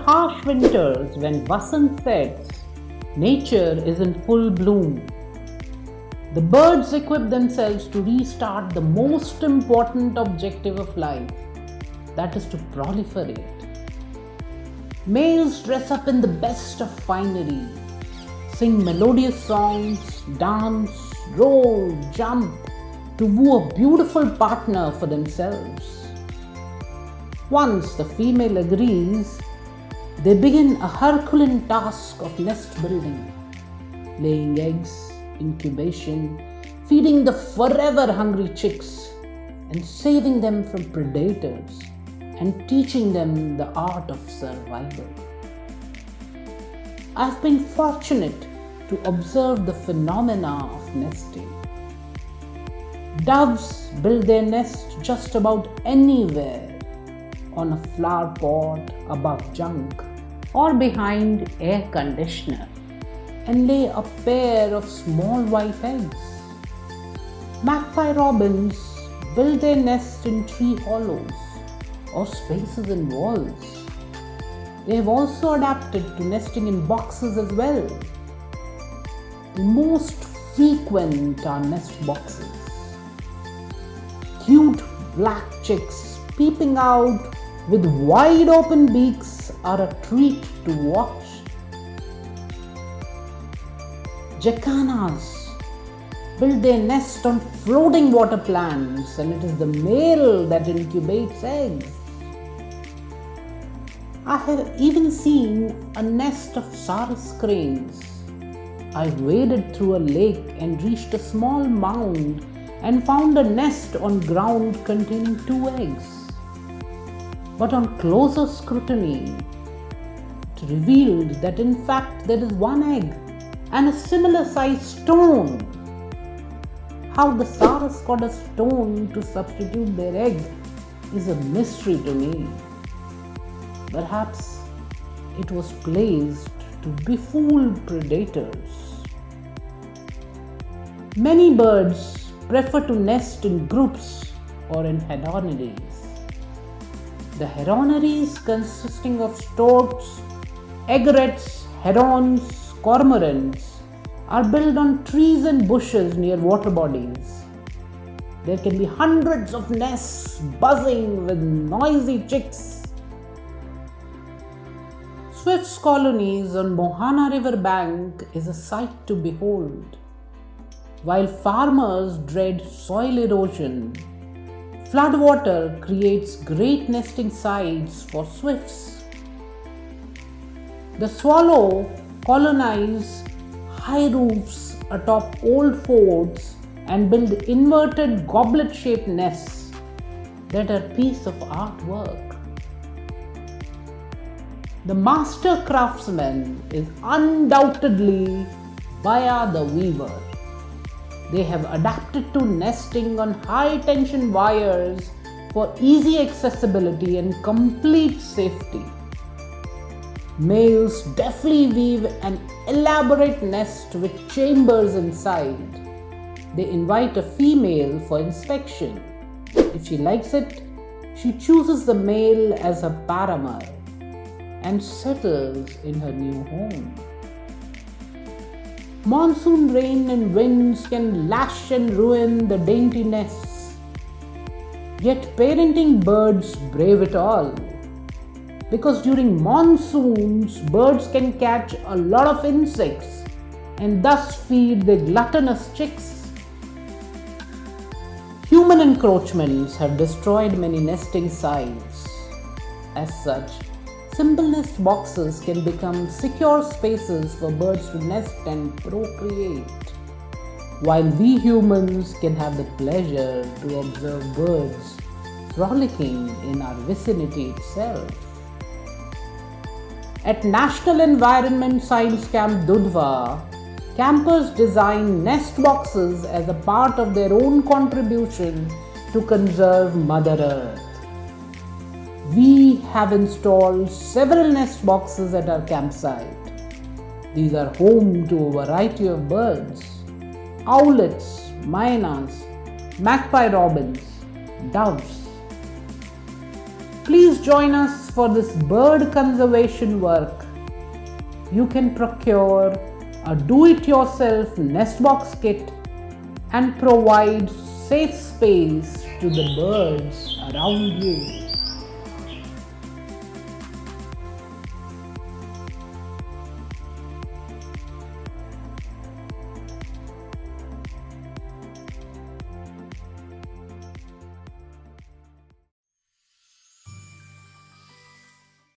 harsh winters, when Vasant sets, nature is in full bloom. The birds equip themselves to restart the most important objective of life, that is to proliferate. Males dress up in the best of finery, sing melodious songs, dance, roll, jump to woo a beautiful partner for themselves. Once the female agrees, they begin a Herculean task of nest building, laying eggs, incubation, feeding the forever hungry chicks, and saving them from predators, and teaching them the art of survival. I've been fortunate to observe the phenomena of nesting. Doves build their nest just about anywhere, on a flower pot, above junk, or behind air conditioner, and lay a pair of small white eggs. Magpie robins build their nest in tree hollows or spaces in walls. They have also adapted to nesting in boxes as well. The most frequent are nest boxes. Cute black chicks peeping out with wide open beaks are a treat to watch. Jacanas build their nest on floating water plants, and it is the male that incubates eggs. I have even seen a nest of sarus cranes. I waded through a lake and reached a small mound and found a nest on ground containing 2 eggs. But on closer scrutiny, it revealed that in fact there is 1 egg and a similar sized stone. How the sarus got a stone to substitute their egg is a mystery to me. Perhaps it was placed to befool predators. Many birds prefer to nest in groups or in heroneries. The heroneries, consisting of storks, egrets, herons, cormorants, are built on trees and bushes near water bodies. There can be hundreds of nests buzzing with noisy chicks. Swifts' colonies on Mohana River bank is a sight to behold. While farmers dread soil erosion, floodwater creates great nesting sites for swifts. The swallow colonize high roofs atop old forts and build inverted goblet-shaped nests that are piece of artwork. The master craftsman is undoubtedly Baya the weaver. They have adapted to nesting on high-tension wires for easy accessibility and complete safety. Males deftly weave an elaborate nest with chambers inside. They invite a female for inspection. If she likes it, she chooses the male as her paramour and settles in her new home. Monsoon rain and winds can lash and ruin the dainty nests. Yet parenting birds brave it all. Because during monsoons, birds can catch a lot of insects and thus feed their gluttonous chicks. Human encroachments have destroyed many nesting sites. As such, simple nest boxes can become secure spaces for birds to nest and procreate, while we humans can have the pleasure to observe birds frolicking in our vicinity itself. At National Environment Science Camp Dudhwa, campers design nest boxes as a part of their own contribution to conserve Mother Earth. We have installed several nest boxes at our campsite. These are home to a variety of birds: owlets, mynas, magpie robins, doves. Please join us for this bird conservation work, you can procure a do-it-yourself nest box kit and provide safe space to the birds around you.